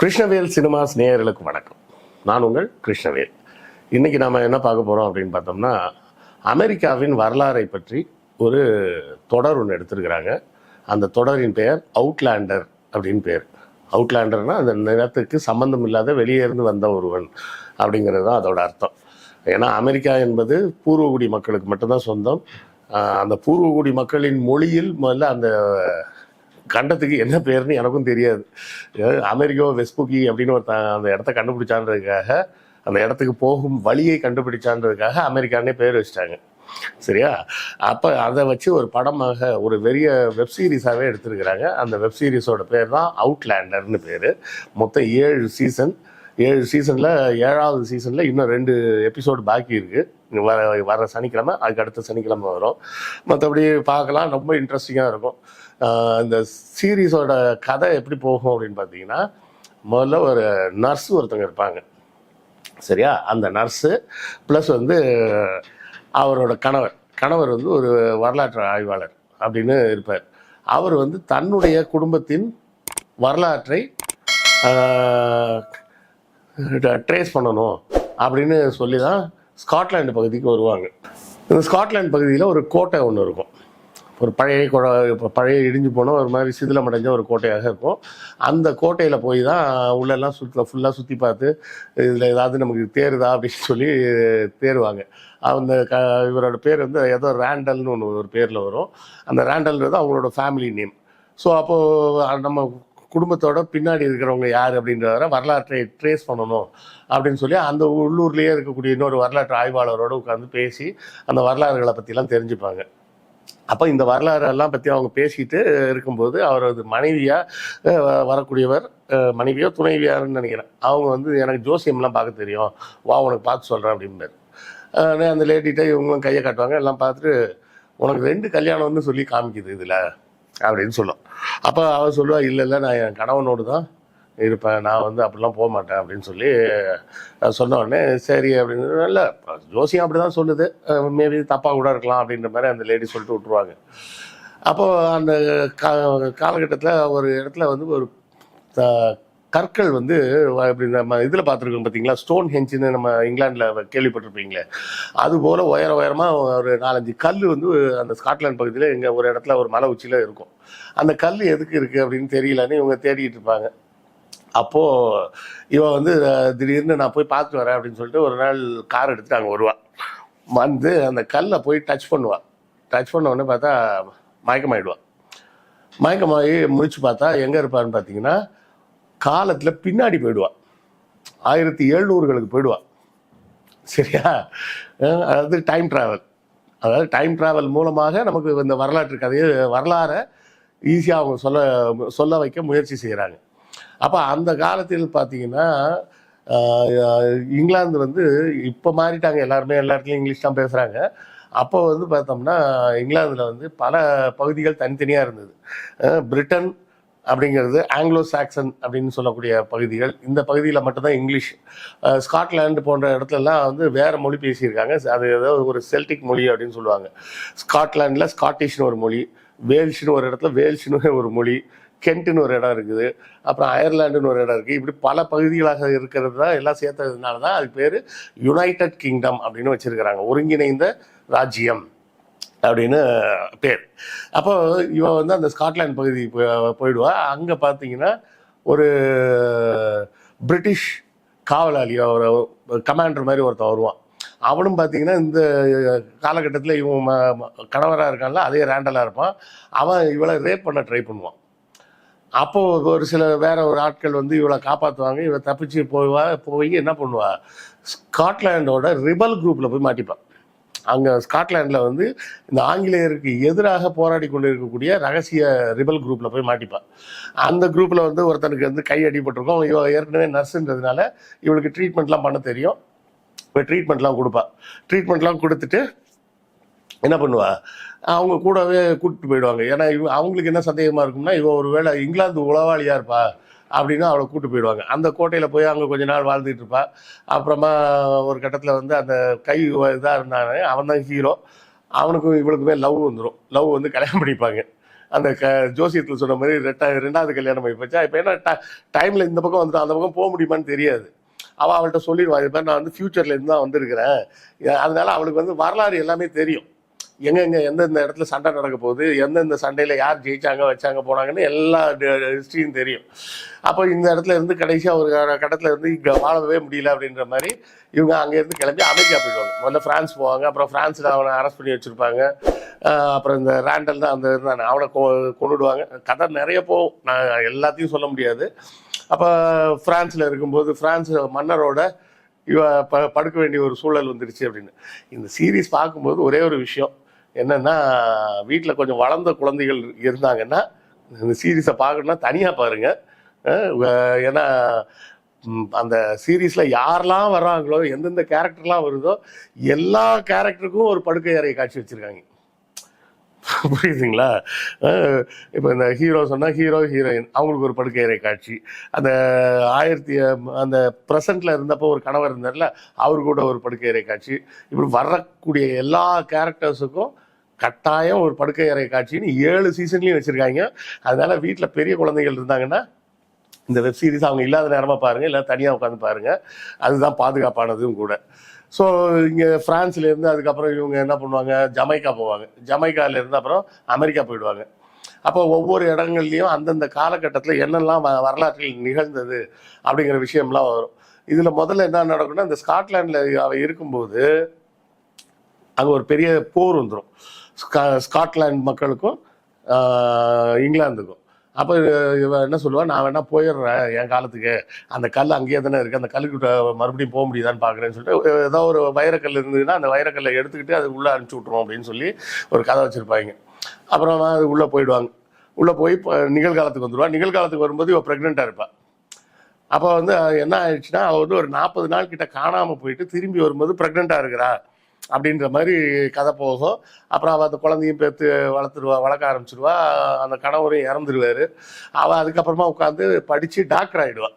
Krishnavel cinemas நேயர்களுக்கு வணக்கம். நான் உங்கள் கிருஷ்ணவேல். இன்னைக்கு நாம என்ன பார்க்க போறோம் அப்படின்னு பார்த்தோம்னா, அமெரிக்காவின் வரலாறை பற்றி ஒரு தொடர் ஒன்று எடுத்திருக்கிறாங்க. அந்த தொடரின் பெயர் அவுட்லேண்டர் அப்படின்னு பேர். அவுட்லேண்டர்னா அந்த நிலத்துக்கு சம்பந்தம் இல்லாத வெளியே இருந்து வந்த ஒருவன் அப்படிங்கிறது தான் அதோட அர்த்தம். ஏன்னா அமெரிக்கா என்பது பூர்வகுடி மக்களுக்கு மட்டும்தான் சொந்தம். அந்த பூர்வகுடி மக்களின் மொழியில் முதல்ல அந்த கண்டத்துக்கு என்ன பேர்னு எனக்கும் தெரியாது. அமெரிக்கோ வெஸ்புக்கி அப்படின்னு அந்த இடத்த கண்டுபிடிச்சான்றதுக்காக, அந்த இடத்துக்கு போகும் வழியை கண்டுபிடிச்சான்றதுக்காக அமெரிக்கானே பேர் வச்சுட்டாங்க. சரியா? அப்போ அதை வச்சு ஒரு படமாக ஒரு பெரிய வெப்சீரிஸாகவே எடுத்திருக்கிறாங்க. அந்த வெப்சீரிஸோட பேர் தான் அவுட்லேண்டர்னு பேர். மொத்தம் 7 சீசன். 7 சீசனில் 7வது சீசனில் இன்னும் 2 எபிசோடு பாக்கி இருக்குது. வர சனிக்கிழமை, அதுக்கு அடுத்த சனிக்கிழமை வரும். மற்றபடி பார்க்கலாம், ரொம்ப இன்ட்ரெஸ்டிங்காக இருக்கும். இந்த சீரீஸோட கதை எப்படி போகும் அப்படின்னு பார்த்தீங்கன்னா, முதல்ல ஒரு நர்ஸு ஒருத்தங்க இருப்பாங்க. சரியா? அந்த நர்ஸு ப்ளஸ் வந்து அவரோட கணவர் வந்து ஒரு வரலாற்று ஆய்வாளர் அப்படின்னு இருப்பார். அவர் வந்து தன்னுடைய குடும்பத்தின் வரலாற்றை ட்ரேஸ் பண்ணணும் அப்படின்னு சொல்லி தான் ஸ்காட்லாண்டு பகுதிக்கு வருவாங்க. இந்த ஸ்காட்லாண்டு பகுதியில் ஒரு கோட்டை ஒன்று இருக்கும். ஒரு பழைய இடிஞ்சு போன ஒரு மாதிரி சிதிலமடைஞ்ச ஒரு கோட்டையாக இருக்கும். அந்த கோட்டையில் போய் தான் உள்ளெல்லாம் ஃபுல்லாக சுற்றி பார்த்து இதில் ஏதாவது நமக்கு தேருதா அப்படின்னு சொல்லி தேருவாங்க. அந்த இவரோட பேர் வந்து ஏதோ ரேண்டல்னு ஒரு பேரில் வரும். அந்த ரேண்டல்ன்றது அவங்களோட ஃபேமிலி நேம். ஸோ அப்போது நம்ம குடும்பத்தோட பின்னாடி இருக்கிறவங்க யார் அப்படின்றத வரலாற்றை ட்ரேஸ் பண்ணணும் அப்படின்னு சொல்லி அந்த உள்ளூர்லேயே இருக்கக்கூடிய இன்னொரு வரலாற்று ஆய்வாளரோடு உட்காந்து பேசி அந்த வரலாறுகளை பற்றிலாம் தெரிஞ்சுப்பாங்க. அப்போ இந்த வரலாறு எல்லாம் பற்றி அவங்க பேசிட்டு இருக்கும்போது அவரது மனைவியாக வரக்கூடியவர், மனைவியோ துணைவியாருன்னு நினைக்கிறேன், அவங்க வந்து எனக்கு ஜோசியம்லாம் பார்க்க தெரியும், வா உனக்கு பார்த்து சொல்கிறேன் அப்படின்பாரு. அந்த லேடிகிட்ட இவங்களும் கையை காட்டுவாங்க. எல்லாம் பார்த்துட்டு உனக்கு 2 கல்யாணம்னு சொல்லி காமிக்குது இதில் அப்படின்னு சொல்லும். அப்போ அவர் சொல்லுவா, இல்லை நான் என் கணவனோடு தான் இருப்பேன், நான் வந்து அப்படிலாம் போக மாட்டேன் அப்படின்னு சொல்லி சொன்ன உடனே சரி அப்படின்னு, இல்லை ஜோசியம் அப்படி தான் சொல்லுது, மேபி தப்பாக கூட இருக்கலாம் அப்படின்ற மாதிரி அந்த லேடி சொல்லிட்டு விட்ருவாங்க. அப்போது அந்த காலகட்டத்தில் ஒரு இடத்துல வந்து ஒரு கற்கள் வந்து இப்படி நம்ம இதில் பார்த்துருக்கோம் பார்த்தீங்களா, ஸ்டோன் ஹெஞ்சுன்னு நம்ம இங்கிலாண்டில் கேள்விப்பட்டிருப்பீங்களே, அதுபோல் உயரமாக ஒரு 4-5 கல் வந்து அந்த ஸ்காட்லாந்து பகுதியில் இங்கே ஒரு இடத்துல ஒரு மலை உச்சியில் இருக்கும். அந்த கல் எதுக்கு இருக்குது அப்படின்னு தெரியலன்னு இவங்க தேடிட்டு இருப்பாங்க. அப்போது இவன் வந்து திடீர்னு நான் போய் பார்த்துட்டு வரேன் அப்படின்னு சொல்லிட்டு ஒரு நாள் கார் எடுத்துட்டு அங்கே வருவான். வந்து அந்த கல்லை போய் டச் பண்ணுவான். டச் பண்ண உடனே பார்த்தா மயக்கமாயிடுவான். மயக்கமாகி முடிச்சு பார்த்தா எங்கே இருப்பான்னு பார்த்தீங்கன்னா, காலத்தில் பின்னாடி போயிடுவான். 1700களுக்கு போயிடுவான். சரியா? அதாவது டைம் ட்ராவல் மூலமாக நமக்கு இந்த வரலாறை ஈஸியாக அவங்க சொல்ல வைக்க முயற்சி செய்கிறாங்க. அப்போ அந்த காலத்தில் பார்த்தீங்கன்னா, இங்கிலாந்து வந்து இப்போ மாறிட்டாங்க, எல்லாருமே எல்லா இடத்துலையும் இங்கிலீஷ் தான் பேசுகிறாங்க. அப்போ வந்து பார்த்தோம்னா இங்கிலாந்தில் வந்து பல பகுதிகள் தனித்தனியாக இருந்தது. பிரிட்டன் அப்படிங்கிறது ஆங்கிலோ சாக்சன் அப்படின்னு சொல்லக்கூடிய பகுதிகள். இந்த பகுதியில் மட்டும்தான் இங்கிலீஷ். ஸ்காட்லாண்டு போன்ற இடத்துலலாம் வந்து வேறு மொழி பேசியிருக்காங்க. அது ஏதோ ஒரு செல்டிக் மொழி அப்படின்னு சொல்லுவாங்க. ஸ்காட்லாண்டில் ஸ்காட்டிஷ்னு ஒரு மொழி, வேல்ஷ்னு ஒரு இடத்துல வேல்ஷ்னு ஒரு மொழி, கென்ட்டுன்னு ஒரு இடம் இருக்குது, அப்புறம் அயர்லாண்டுன்னு ஒரு இடம் இருக்குது. இப்படி பல பகுதிகளாக இருக்கிறது தான் எல்லாம் சேர்த்ததுனால தான் அது பேர் யுனைடெட் கிங்டம் அப்படின்னு வச்சுருக்கிறாங்க, ஒருங்கிணைந்த ராஜ்யம் அப்படின்னு பேர். அப்போ இவன் வந்து அந்த ஸ்காட்லாந்து பகுதி போயிடுவா. அங்கே பார்த்தீங்கன்னா ஒரு பிரிட்டிஷ் காவலாளி, ஒரு கமாண்டர் மாதிரி ஒருத்தன் வருவான். அவனும் பார்த்தீங்கன்னா இந்த காலகட்டத்தில் இவன் கணவராக இருக்கான்ல, அதே ரேண்டலாக இருப்பான். அவன் இவளை ரேப் பண்ண ட்ரை பண்ணுவான். அப்போது ஒரு சில வேற ஒரு ஆட்கள் வந்து இவளை காப்பாற்றுவாங்க. இவளை தப்பிச்சு போய் என்ன பண்ணுவா, ஸ்காட்லாண்டோட ரிபல் குரூப்பில் போய் மாட்டிப்பான். அங்கே ஸ்காட்லாண்டில் வந்து இந்த ஆங்கிலேயருக்கு எதிராக போராடி கொண்டு இருக்கக்கூடிய ரகசிய ரிபல் குரூப்பில் போய் மாட்டிப்பான். அந்த குரூப்பில் வந்து ஒருத்தனுக்கு வந்து கை அடிபட்டிருக்கும். இவ ஏற்கனவே நர்ஸுன்றதுனால இவளுக்கு ட்ரீட்மெண்ட்லாம் பண்ண தெரியும். இப்போ ட்ரீட்மெண்ட்லாம் கொடுப்பா. ட்ரீட்மெண்ட்லாம் கொடுத்துட்டு என்ன பண்ணுவா, அவங்க கூடவே கூப்பிட்டு போயிடுவாங்க. ஏன்னா அவங்களுக்கு என்ன சந்தேகமாக இருக்கும்னா, இவ ஒரு வேளை இங்கிலாந்து உளவாளியாக இருப்பா அப்படின்னு அவளை கூப்பிட்டு போயிடுவாங்க. அந்த கோட்டையில் போய் அங்கே கொஞ்ச நாள் வாழ்ந்துட்டு இருப்பா. அப்புறமா ஒரு கட்டத்தில் வந்து அந்த கை இதாக இருந்தானே அவன் தான் ஹீரோ. அவனுக்கும் இவளுக்குமே லவ் வந்துடும். லவ் வந்து கல்யாணம் பண்ணிப்பாங்க. அந்த ஜோசியத்தில் சொன்ன மாதிரி ரெண்டாவது கல்யாணம் ஆகி போச்சா. இப்போ என்ன டைமில் இந்த பக்கம் வந்துட்டு அந்த பக்கம் போக முடியுமான்னு தெரியாது. அவள்கிட்ட சொல்லிடுவா, இது மாதிரி நான் வந்து ஃபியூச்சர்ல இருந்து தான் வந்திருக்கிறேன். அதனால அவளுக்கு வந்து வரலாறு எல்லாமே தெரியும். எங்கெங்க எந்தெந்த இடத்துல சண்டை நடக்க போகுது, எந்தெந்த சண்டையில் யார் ஜெயிச்சாங்க வச்சாங்க போனாங்கன்னு எல்லா ஹிஸ்ட்ரியும் தெரியும். அப்போ இந்த இடத்துல இருந்து கடைசியாக ஒரு கட்டத்தில் இருந்து இங்கே வாழவே முடியல அப்படின்ற மாதிரி இவங்க அங்கேருந்து கிளம்பி அமெரிக்கா போயிடுவாங்க. முதல்ல ஃப்ரான்ஸ் போவாங்க. அப்புறம் ஃப்ரான்ஸில் அவனை அரெஸ்ட் பண்ணி வச்சுருப்பாங்க. அப்புறம் இந்த ரேண்டல் தான் அந்த இருந்தானே அவனை கொண்டுடுவாங்க. கதை நிறைய போகும், நான் எல்லாத்தையும் சொல்ல முடியாது. அப்போ ஃப்ரான்ஸில் இருக்கும்போது ஃப்ரான்ஸ் மன்னரோட இவ படுக்க வேண்டிய ஒரு சூழல் வந்துடுச்சு அப்படின்னு. இந்த சீரீஸ் பார்க்கும்போது ஒரே ஒரு விஷயம் என்னன்னா, வீட்டில் கொஞ்சம் வளர்ந்த குழந்தைகள் இருந்தாங்கன்னா இந்த சீரீஸை பார்க்கணுன்னா தனியாக பாருங்க. ஏன்னா அந்த சீரீஸில் யாரெல்லாம் வர்றாங்களோ, எந்தெந்த கேரக்டர்லாம் வருதோ எல்லா கேரக்டருக்கும் ஒரு படுக்கை அறை காட்சி வச்சுருக்காங்க. புரியுதுங்களா? இப்போ இந்த ஹீரோ சொன்னால் ஹீரோ ஹீரோயின் அவங்களுக்கு ஒரு படுக்கை அறை காட்சி. அந்த அந்த ப்ரெசண்ட்டில் இருந்தப்போ ஒரு கணவர் இருந்தார்ல, அவரு கூட ஒரு படுக்கை அறை காட்சி. இப்படி வரக்கூடிய எல்லா கேரக்டர்ஸுக்கும் கட்டாயம் ஒரு படுக்கை அறை காட்சின்னு 7 சீசன்லேயும் வச்சுருக்காங்க. அதனால் வீட்டில் பெரிய குழந்தைகள் இருந்தாங்கன்னா இந்த வெப் சீரிஸ் அவங்க இல்லாத நேரமாக பாருங்கள், இல்லை தனியாக உட்காந்து பாருங்கள். அதுதான் பாதுகாப்பானதும் கூட. ஸோ இங்கே ஃப்ரான்ஸ்லேருந்து அதுக்கப்புறம் இவங்க என்ன பண்ணுவாங்க, ஜமைக்கா போவாங்க. ஜமைக்காலேருந்து அப்புறம் அமெரிக்கா போயிடுவாங்க. அப்போ ஒவ்வொரு இடங்கள்லையும் அந்தந்த காலகட்டத்தில் என்னெல்லாம் வரலாற்றில் நிகழ்ந்தது அப்படிங்கிற விஷயம்லாம் வரும். இதில் முதல்ல என்ன நடக்கும்னா, இந்த ஸ்காட்லாண்டில் அவ இருக்கும்போது அங்கே ஒரு பெரிய போர் வந்துடும். ஸ்காட்லாந்து மக்களுக்கும் இங்கிலாந்துக்கும். அப்போ இவன் என்ன சொல்லுவான், நான் வேணா போயிடுறேன் என் காலத்துக்கு, அந்த கல் அங்கேயே தானே இருக்குது, அந்த கல்லுக்கிட்ட மறுபடியும் போக முடியுதான்னு பார்க்குறேன்னு சொல்லிட்டு ஏதோ ஒரு வைரக்கல் இருந்ததுன்னா அந்த வைரக்கல்லை எடுத்துக்கிட்டு அது உள்ளே அனுப்பிச்சி விட்ருவோம் அப்படின்னு சொல்லி ஒரு கதை வச்சுருப்பாங்க. அப்புறம் அது உள்ளே போயிடுவாங்க. உள்ளே போய் இப்போ நிகழ்காலத்துக்கு வந்துடுவான். நிகழ்காலத்துக்கு வரும்போது இவன் ப்ரெக்னெண்ட்டாக இருப்பாள். அப்போ வந்து என்ன ஆயிடுச்சுன்னா, அவள் வந்து ஒரு 40 நாள் கிட்ட காணாமல் போயிட்டு திரும்பி வரும்போது ப்ரெக்னெண்ட்டாக இருக்கிறா அப்படின்ற மாதிரி கதை போகும். அப்புறம் அவள் அந்த குழந்தையும் பேர்த்து வளர்க்க ஆரம்பிச்சிடுவா. அந்த கணவரும் இறந்துருவார். அவள் அதுக்கப்புறமா உட்காந்து படித்து டாக்டர் ஆகிடுவாள்,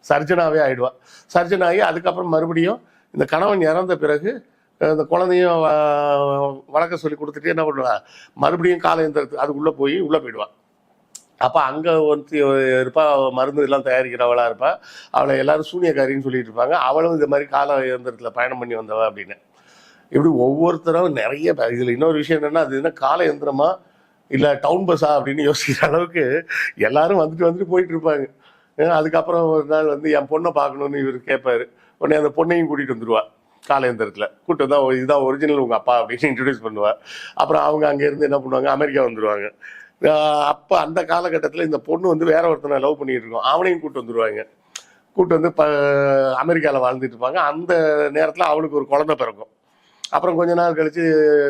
சர்ஜனாகவே ஆகிடுவாள். சர்ஜன் ஆகி அதுக்கப்புறம் மறுபடியும் இந்த கணவன் இறந்த பிறகு இந்த குழந்தையும் வளர்க்க சொல்லி கொடுத்துட்டு என்ன பண்ணுவாள், மறுபடியும் காலையந்திரத்து அதுக்குள்ளே போய் உள்ளே போயிடுவாள். அப்போ அங்கே ஒருத்தி இருப்பா, மருந்து எல்லாம் தயாரிக்கிறவளாக இருப்பாள். அவளை எல்லாரும் சூனியக்காரின்னு சொல்லிட்டு இருப்பாங்க. அவளும் இந்த மாதிரி கால இயந்திரத்தில் பயணம் பண்ணி வந்தவா அப்படின்னு. இப்படி ஒவ்வொருத்தரும் நிறைய இதில் இன்னொரு விஷயம் என்னென்னா, அது என்ன கால யந்திரமா இல்லை டவுன் பஸ்ஸா அப்படின்னு யோசிக்கிற அளவுக்கு எல்லாரும் வந்துட்டு போயிட்டு இருப்பாங்க. அதுக்கப்புறம் ஒரு நாள் வந்து என் பொண்ணை பார்க்கணுன்னு இவர் கேட்பாரு. உடனே அந்த பொண்ணையும் கூட்டிகிட்டு வந்துடுவா காலயந்திரத்தில். கூட்டு தான் இதுதான் ஒரிஜினல் உங்கள் அப்பா அப்படின்னு இன்ட்ரடியூஸ் பண்ணுவாள். அப்புறம் அவங்க அங்கேருந்து என்ன பண்ணுவாங்க, அமெரிக்கா வந்துடுவாங்க. அப்போ அந்த காலகட்டத்தில் இந்த பொண்ணு வந்து வேற ஒருத்தனை லவ் பண்ணிட்டு இருக்கோம், அவனையும் கூப்பிட்டு வந்துடுவாங்க. கூப்பிட்டு வந்து அமெரிக்காவில் வாழ்ந்துட்டு இருப்பாங்க. அந்த நேரத்தில் அவளுக்கு ஒரு குழந்தை பிறக்கும். அப்புறம் கொஞ்ச நாள் கழித்து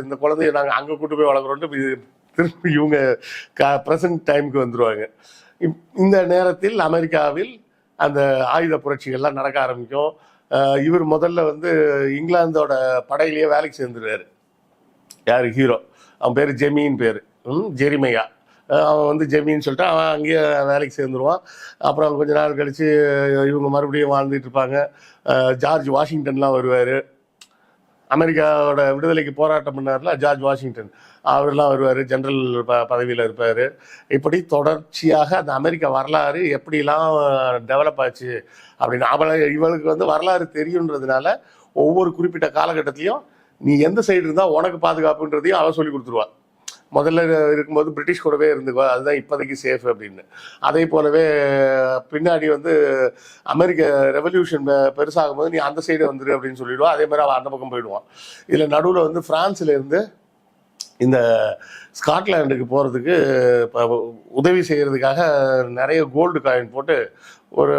இந்த குழந்தைய நாங்கள் அங்கே கூட்டு போய் வளர்க்குறோன்ட்டு திரும்பி இவங்க ப்ரெசன்ட் டைமுக்கு வந்துடுவாங்க. இந்த நேரத்தில் அமெரிக்காவில் அந்த ஆயுத புரட்சிகள்லாம் நடக்க ஆரம்பிக்கும். இவர் முதல்ல வந்து இங்கிலாந்தோட படையிலேயே வேலைக்கு சேர்ந்துருவார். யார் ஹீரோ, அவன் பேர் ஜெமின்னு பேர், ஜெரிமையா. அவன் வந்து ஜெமின்னு சொல்லிட்டு அவன் அங்கேயே வேலைக்கு சேர்ந்துருவான். அப்புறம் கொஞ்ச நாள் கழித்து இவங்க மறுபடியும் வாழ்ந்துட்டு இருப்பாங்க. ஜார்ஜ் வாஷிங்டன்லாம் வருவார். அமெரிக்காவோட விடுதலைக்கு போராட்டம் பண்ணார்ல ஜார்ஜ் வாஷிங்டன், அவரெல்லாம் வருவார், ஜென்ரல் பதவியில் இருப்பார். இப்படி தொடர்ச்சியாக அந்த அமெரிக்கா வரலாறு எப்படிலாம் டெவலப் ஆச்சு அப்படின்னு இவளுக்கு வந்து வரலாறு தெரியுன்றதுனால ஒவ்வொரு குறிப்பிட்ட காலகட்டத்திலையும் நீ எந்த சைடு இருந்தால் உனக்கு பாதுகாப்புன்றதையும் அவன் சொல்லி கொடுத்துருவான். முதல்ல இருக்கும்போது பிரிட்டிஷ் கூடவே இருந்துக்குவா, அதுதான் இப்போதைக்கு சேஃப் அப்படின்னு. அதே போலவே பின்னாடி வந்து அமெரிக்க ரெவல்யூஷன் பெருசாகும் போது நீ அந்த சைடு வந்துரு அப்படின்னு சொல்லிடுவான். அதே மாதிரி அவன் அந்த பக்கம் போயிடுவான். இதில் நடுவில் வந்து ஃப்ரான்ஸ்லேருந்து இந்த ஸ்காட்லாண்டுக்கு போகிறதுக்கு உதவி செய்கிறதுக்காக நிறைய கோல்டு காயின் போட்டு ஒரு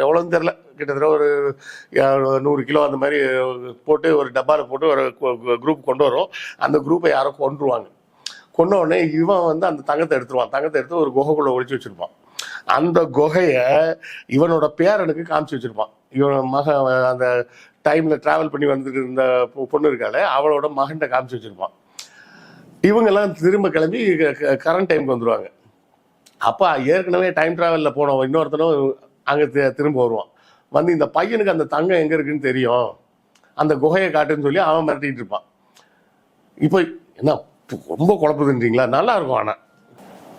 எவ்வளோன்னு தெரில, கிட்டத்தட்ட ஒரு 100 கிலோ அந்த மாதிரி போட்டு ஒரு டப்பாவில் போட்டு ஒரு குரூப் கொண்டு வரும். அந்த குரூப்பை யாரோ கொண்டுருவாங்க. கொண்ட உடனே இவன் வந்து அந்த தங்கத்தை எடுத்துருவான். தங்கத்தை எடுத்து ஒரு குகைக்குள்ளே ஒழிச்சு வச்சுருப்பான். அந்த குகையை இவனோட பேரனுக்கு காமிச்சு வச்சுருப்பான். இவன் அந்த டைமில் ட்ராவல் பண்ணி வந்துட்டு இருந்த பொண்ணு இருக்காளே அவளோட மகன்கிட்ட காமிச்சு வச்சுருப்பான். இவங்கெல்லாம் திரும்ப கிளம்பி கரண்ட் டைமுக்கு வந்துடுவாங்க. அப்போ ஏற்கனவே டைம் ட்ராவலில் போனவன் இன்னொருத்தனும் அங்கே திரும்ப வருவான். வந்து இந்த பையனுக்கு அந்த தங்கம் எங்கே இருக்குன்னு தெரியும், அந்த குகையை காட்டுன்னு சொல்லி அவன் மிரட்டிகிட்டு இருப்பான். இப்போ என்ன ரொம்ப குழப்புதுன்றீங்களா? நல்லா இருக்கும். ஆனால்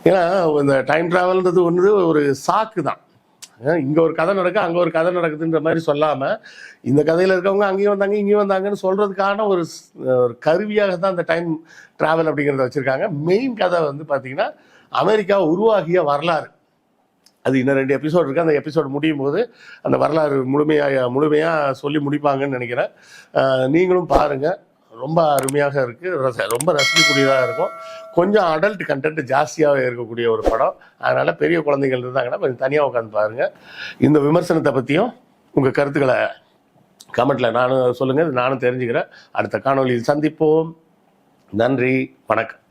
ஏன்னா இந்த டைம் ட்ராவல்ன்றது ஒன்று ஒரு சாக்கு தான். இங்கே ஒரு கதை நடக்கு, அங்கே ஒரு கதை நடக்குதுன்ற மாதிரி சொல்லாமல், இந்த கதையில் இருக்கவங்க அங்கேயும் வந்தாங்க இங்கேயும் வந்தாங்கன்னு சொல்கிறதுக்கான ஒரு ஒரு கருவியாக தான் இந்த டைம் ட்ராவல் அப்படிங்கிறத வச்சுருக்காங்க. மெயின் கதை வந்து பார்த்திங்கன்னா அமெரிக்கா உருவாகிய வரலாறு. அது இன்னும் 2 எபிசோடு இருக்குது. அந்த எபிசோடு முடியும் போது அந்த வரலாறு முழுமையாக சொல்லி முடிப்பாங்கன்னு நினைக்கிறேன். நீங்களும் பாருங்கள். ரொம்ப அருமையாக இருக்குது. ரொம்ப ரசிக்கக்கூடியதாக இருக்கும். கொஞ்சம் அடல்ட் கண்டென்ட் ஜாஸ்தியாக இருக்கக்கூடிய ஒரு படம். அதனால் பெரிய குழந்தைகள் இருந்தாங்கன்னா கொஞ்சம் தனியாக உட்காந்து பாருங்கள். இந்த விமர்சனத்தை பற்றியும் உங்கள் கருத்துக்களை கமெண்ட்டில் நானும் சொல்லுங்கள். நானும் தெரிஞ்சுக்கிறேன். அடுத்த காணொலியில் சந்திப்போம். நன்றி, வணக்கம்.